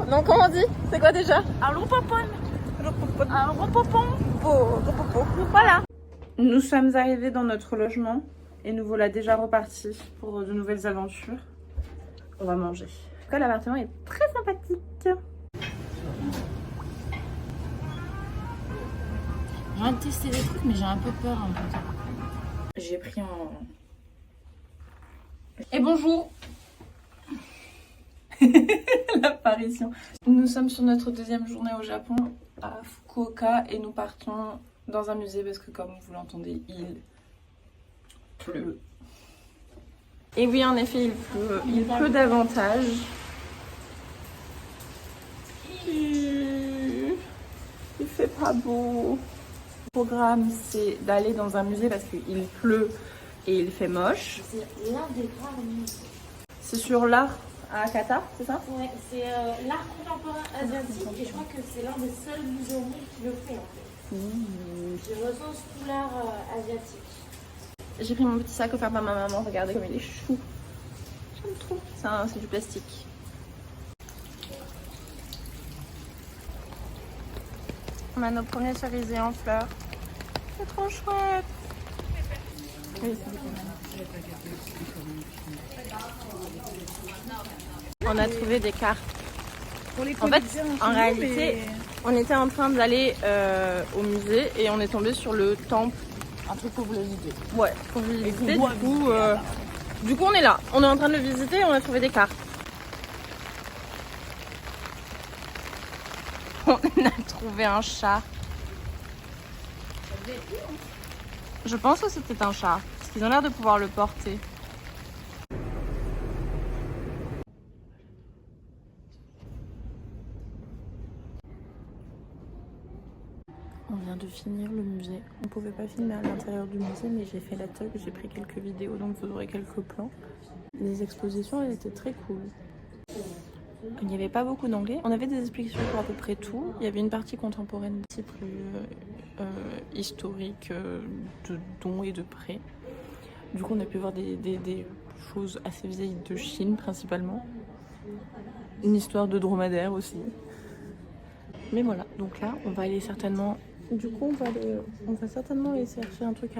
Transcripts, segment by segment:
Non, comment on dit? C'est quoi déjà? Un roupopon. Un roupopon. Voilà. Nous sommes arrivés dans notre logement et nous voilà déjà repartis pour de nouvelles aventures. On va manger. En tout cas, l'appartement est très sympathique. J'ai envie de tester des trucs, mais j'ai un peu peur en fait. J'ai pris en... Et bonjour. L'apparition. Nous sommes sur notre deuxième journée au Japon, à Fukuoka, et nous partons dans un musée parce que, comme vous l'entendez, il pleut. Et oui, en effet, il pleut davantage. Il fait pas beau. Le programme, c'est d'aller dans un musée parce qu'il pleut et il fait moche. C'est l'un des rares musées. C'est sur l'art à Qatar, c'est ça? Ouais, c'est l'art contemporain asiatique et je crois que c'est l'un des seuls musées au monde qui le fait en fait. Qui recense tout l'art asiatique. J'ai pris mon petit sac offert par ma maman, regardez comme il est chou. J'aime trop. C'est du plastique. On a nos premiers cerisiers en fleurs. C'est trop chouette. On a trouvé des cartes. En fait, en réalité, on était en train d'aller au musée et on est tombé sur le temple. Un truc pour vous visiter. Ouais, pour visiter. Du coup, on est là. On est en train de le visiter et on a trouvé des cartes. On a trouvé un chat. Je pense que c'était un chat. Parce qu'ils ont l'air de pouvoir le porter. On vient de finir le musée. On pouvait pas filmer à l'intérieur du musée, mais j'ai fait la tug, j'ai pris quelques vidéos, donc vous aurez quelques plans. Les expositions, elles étaient très cool. Il n'y avait pas beaucoup d'anglais. On avait des explications pour à peu près tout. Il y avait une partie contemporaine, un petit plus historique, de don et de près. Du coup, on a pu voir des choses assez vieilles de Chine, principalement. Une histoire de dromadaire aussi. Mais voilà, donc là, on va aller certainement... Du coup, on va certainement aller chercher un truc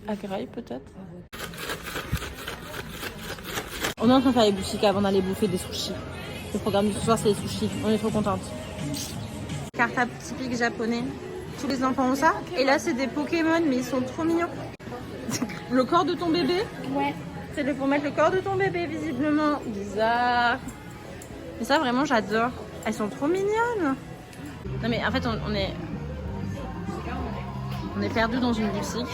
à graille, peut-être. On est en train de faire les boutiques avant d'aller bouffer des sushis. Le programme du soir, c'est les sushis. On est trop contente. Carte typique japonais. Tous les enfants ont ça. Et là, c'est des Pokémon, mais ils sont trop mignons. Le corps de ton bébé? Ouais. C'est pour mettre le corps de ton bébé, visiblement. Bizarre. Mais ça, vraiment, j'adore. Elles sont trop mignonnes. Non, mais en fait, on est perdu dans une boutique.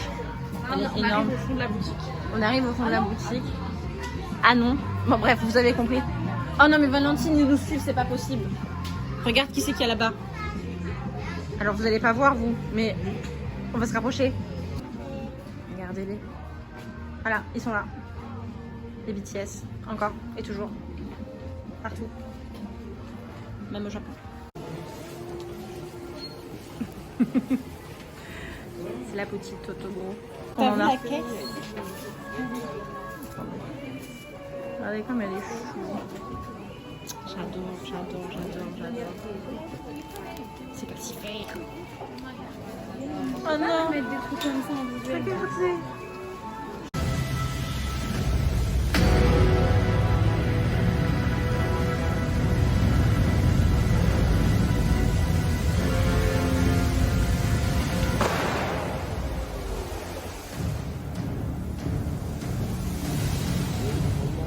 Elle est énorme. On arrive au fond de la boutique. On arrive au fond de la boutique. Ah non. Bon, bref, vous avez compris. Oh non, mais Valentine, ils nous suivent, c'est pas possible. Regarde qui c'est qu'il y a là-bas. Alors, vous allez pas voir, vous, mais on va se rapprocher. Regardez-les. Voilà, ils sont là. Les BTS, encore et toujours. Partout. Même au Japon. C'est la petite Totoro. T'as vu la caisse? Regardez comme elle est chou. J'adore. C'est pas si fake. Oh non, Mettre des trucs comme ça en visuel. regardez.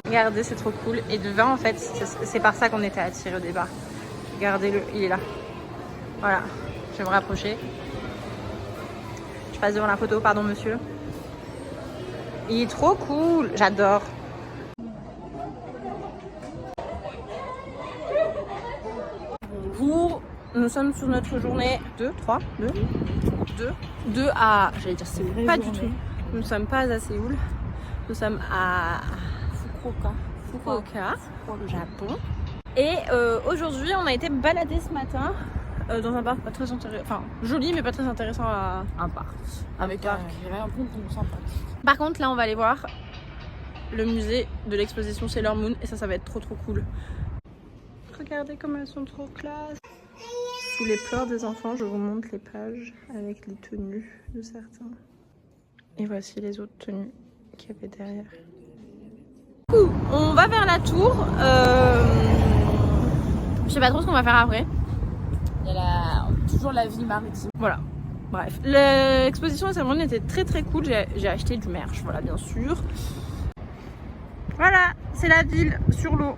Regardez, c'est trop cool. Et devant, en fait, c'est par ça qu'on était attirés au départ. Regardez-le, il est là. Voilà, je vais me rapprocher. Je passe devant la photo, pardon monsieur. Il est trop cool, j'adore. Nous sommes sur notre journée 2 à... J'allais dire Séoul, pas du tout. Nous ne sommes pas à Séoul. Nous sommes à Fukuoka, au Japon. Et aujourd'hui, on a été balader ce matin dans un parc pas très intéressant, enfin joli mais pas très intéressant à... Un parc. Avec un pont sympathique. Par contre, là, on va aller voir le musée de l'exposition Sailor Moon et ça va être trop cool. Regardez comme elles sont trop classe. Sous les pleurs des enfants, je vous montre les pages avec les tenues de certains. Et voici les autres tenues qu'il y avait derrière. Du coup, on va vers la tour. Je sais pas trop ce qu'on va faire après. Il y a toujours la vie maritime. Voilà. Bref, l'exposition de cérémonie était très très cool. J'ai acheté du merch, voilà, bien sûr. Voilà, c'est la ville sur l'eau.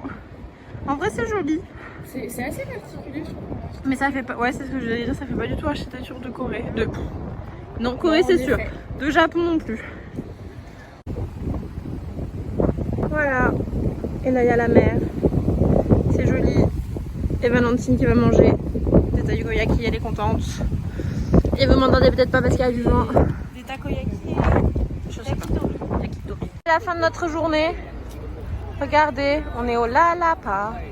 En vrai, c'est joli. C'est assez particulier, je trouve. Mais ça fait pas. Ouais, c'est ce que je voulais dire. Ça fait pas du tout architecture de Corée. Non, Corée, c'est sûr. De Japon non plus. Voilà. Et là, il y a la mer. C'est joli. Et Valentine qui va manger des takoyaki, elle est contente. Et vous m'entendez peut-être pas parce qu'il y a du vent. Des takoyaki. Je sais pas. Yakitori. C'est la fin de notre journée. Regardez, on est au Lala Park.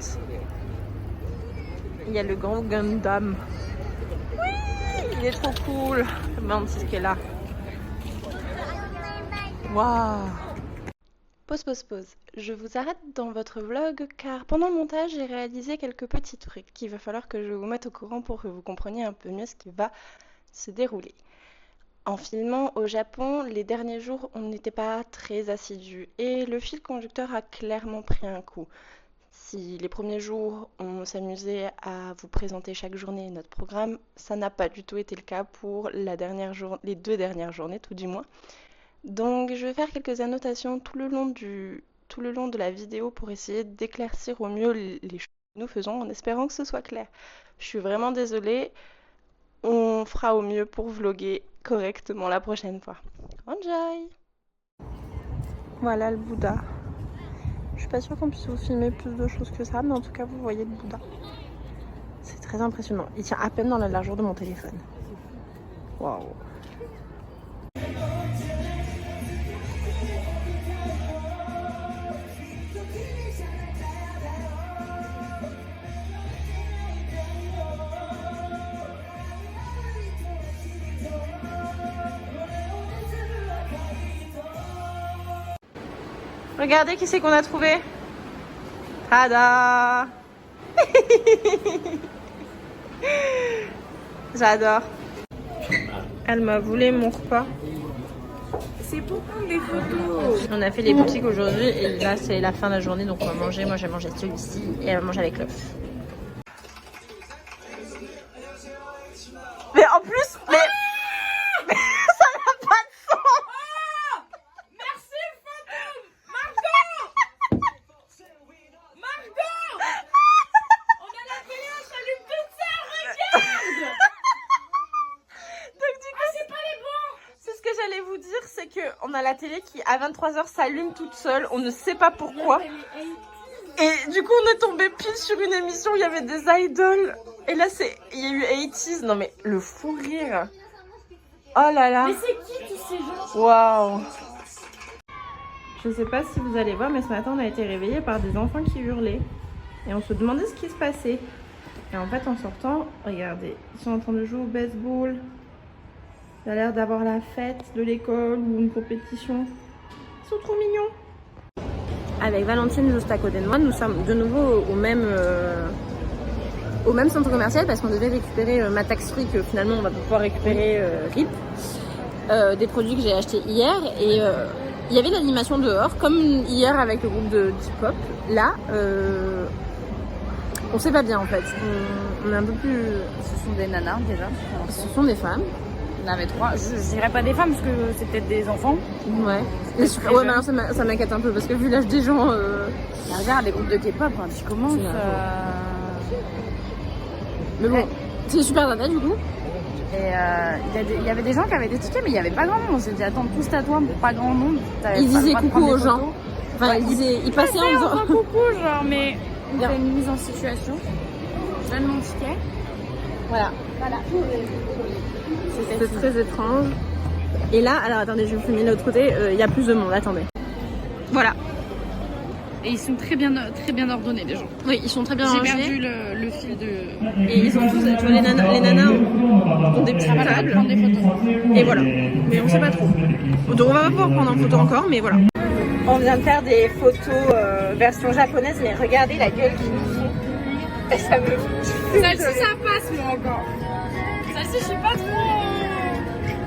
Il y a le grand Gundam. Oui, il est trop cool. Valentine qui est là. Waouh. Pause. Je vous arrête dans votre vlog car pendant le montage, j'ai réalisé quelques petits trucs qu'il va falloir que je vous mette au courant pour que vous compreniez un peu mieux ce qui va se dérouler. En filmant au Japon, les derniers jours, on n'était pas très assidus et le fil conducteur a clairement pris un coup. Si les premiers jours, on s'amusait à vous présenter chaque journée notre programme, ça n'a pas du tout été le cas pour les 2 dernières journées, tout du moins. Donc je vais faire quelques annotations tout le long de la vidéo pour essayer d'éclaircir au mieux les choses que nous faisons en espérant que ce soit clair. Je suis vraiment désolée, on fera au mieux pour vlogger correctement la prochaine fois. Enjoy! Voilà le Bouddha. Je suis pas sûre qu'on puisse vous filmer plus de choses que ça, mais en tout cas vous voyez le Bouddha. C'est très impressionnant. Il tient à peine dans la largeur de mon téléphone. Waouh! Regardez qui c'est qu'on a trouvé. Tada. J'adore. Elle m'a volé mon repas. C'est pour prendre des photos. On a fait les boutiques aujourd'hui et là c'est la fin de la journée donc on va manger. Moi j'ai mangé celui-ci et elle va manger avec l'œuf. Mais en plus, mais ça n'a pas de sens. Merci, fantôme. Margot. On a la télé, on s'allume toute seule, regarde. Donc du coup, c'est pas les bons. c'est ce que j'allais vous dire, c'est que on a la télé qui à 23h s'allume toute seule, on ne sait pas pourquoi. Et du coup, on est tombé pile sur une émission où il y avait des idoles. Et là, il y a eu 80s. Non mais le fou rire. Oh là là. Mais c'est qui tous ces gens? Waouh. Je sais pas si vous allez voir, mais ce matin, on a été réveillés par des enfants qui hurlaient. Et on se demandait ce qui se passait. Et en fait, en sortant, regardez, ils sont en train de jouer au baseball. Il a l'air d'avoir la fête de l'école ou une compétition. Ils sont trop mignons. Avec Valentine juste à côté de moi, nous sommes de nouveau au même centre commercial parce qu'on devait récupérer ma tax free que finalement on va pouvoir récupérer RIP. Des produits que j'ai achetés hier et il y avait l'animation dehors comme hier avec le groupe de hip-hop. Là, on sait pas bien en fait. On est un peu plus... Ce sont des nanas déjà. Ce sont des femmes. Il y en avait 3. Je dirais pas des femmes parce que c'est peut-être des enfants. Ouais. Mais ouais, mais alors ça m'inquiète un peu parce que vu l'âge des gens. Regarde les groupes de K-pop quand tu commences. Mais bon, c'est super sympa du coup. Et il y avait des gens qui avaient des tickets, mais il n'y avait pas grand monde. On s'est dit, attends, tous à toi pour pas grand monde. Ils disaient coucou aux gens. Enfin, ils passaient en disant coucou, genre, mais on fait une mise en situation. Je donne mon ticket. Voilà. C'est très étrange. Et là, alors attendez, je vais vous filmer de l'autre côté. Il y a plus de monde, attendez. Voilà. Et ils sont très bien ordonnés, les gens. Oui, ils sont très bien J'ai rangés. perdu le fil de... Et ils ont tous, tu vois, les nanas ont des petites tables. Prendre des photos. Et voilà. Mais on sait pas trop. Donc on va pas pouvoir prendre en photo encore, mais voilà. On vient de faire des photos version japonaise, mais regardez la gueule qu'ils nous font. Ça me... Celle-ci, ça passe, moi, encore. Celle-ci, je suis pas trop...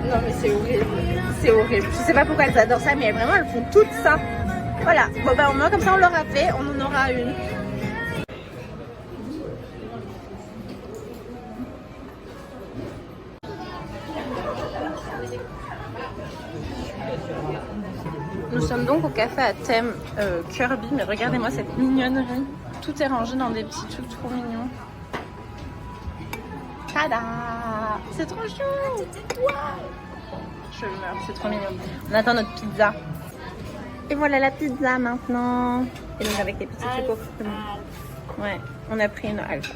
Non mais c'est horrible, c'est horrible. Je sais pas pourquoi elles adorent ça, mais vraiment elles font toutes ça. Voilà, bon bah au moins comme ça on l'aura fait, on en aura une. Nous sommes donc au café à thème Kirby, mais regardez-moi cette mignonnerie. Tout est rangé dans des petits trucs trop mignons. Tada! C'est trop chou! Je meurs, c'est trop mignon. On attend notre pizza. Et voilà la pizza maintenant. Et donc avec les petits trucs au fruits. Ouais, on a pris une Alf.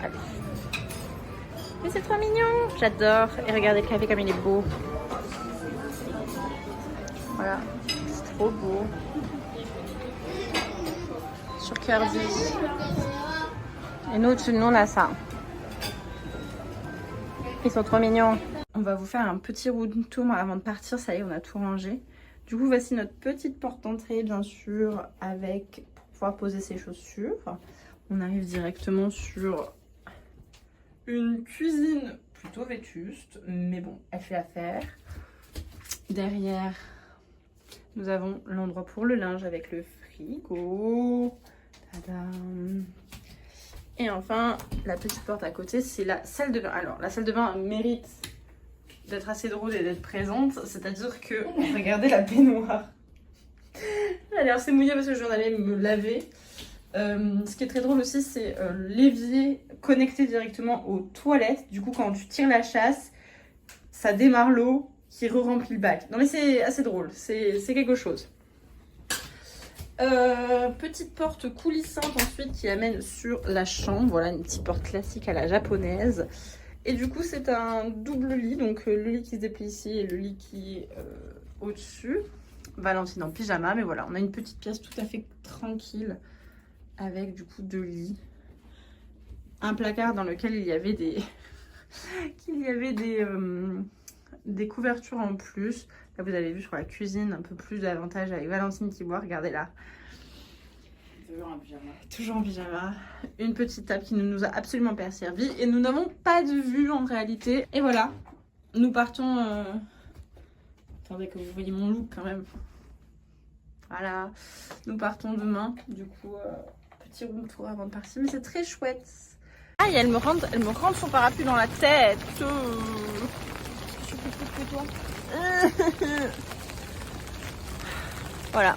Mais c'est trop mignon! J'adore. Et regardez le café comme il est beau. Voilà, c'est trop beau. Sur Kirby. Et nous, au-dessus de nous, on a ça. Ils sont trop mignons. On va vous faire un petit room tour avant de partir. Ça y est, on a tout rangé. Du coup, voici notre petite porte d'entrée, bien sûr, avec pour pouvoir poser ses chaussures. On arrive directement sur une cuisine plutôt vétuste, mais bon, elle fait l'affaire. Derrière, nous avons l'endroit pour le linge avec le frigo. Tadam! Et enfin, la petite porte à côté, c'est la salle de bain. Alors, la salle de bain mérite d'être assez drôle et d'être présente. C'est-à-dire que, regardez la baignoire. Elle est assez mouillée parce que je viens d'aller me laver. Ce qui est très drôle aussi, c'est l'évier connecté directement aux toilettes. Du coup, quand tu tires la chasse, ça démarre l'eau qui re-remplit le bac. Non mais c'est assez drôle, c'est quelque chose. Petite porte coulissante ensuite qui amène sur la chambre. Voilà, une petite porte classique à la japonaise. Et du coup, c'est un double lit. Donc, le lit qui se déplie ici et le lit qui est au-dessus. Valentine en pyjama. Mais voilà, on a une petite pièce tout à fait tranquille avec du coup 2 lits. Un placard dans lequel il y avait des couvertures en plus. Là, vous avez vu sur la cuisine un peu plus d'avantages avec Valentine qui boit. Regardez là. Toujours en pyjama. Toujours en pyjama. Une petite table qui ne nous a absolument pas servi. Et nous n'avons pas de vue en réalité. Et voilà. Nous partons... Attendez que vous voyez mon look quand même. Voilà. Nous partons demain. Du coup, petit room tour avant de partir. Mais c'est très chouette. Aïe, elle me rentre son parapluie dans la tête. Je suis plus petite que toi. Voilà.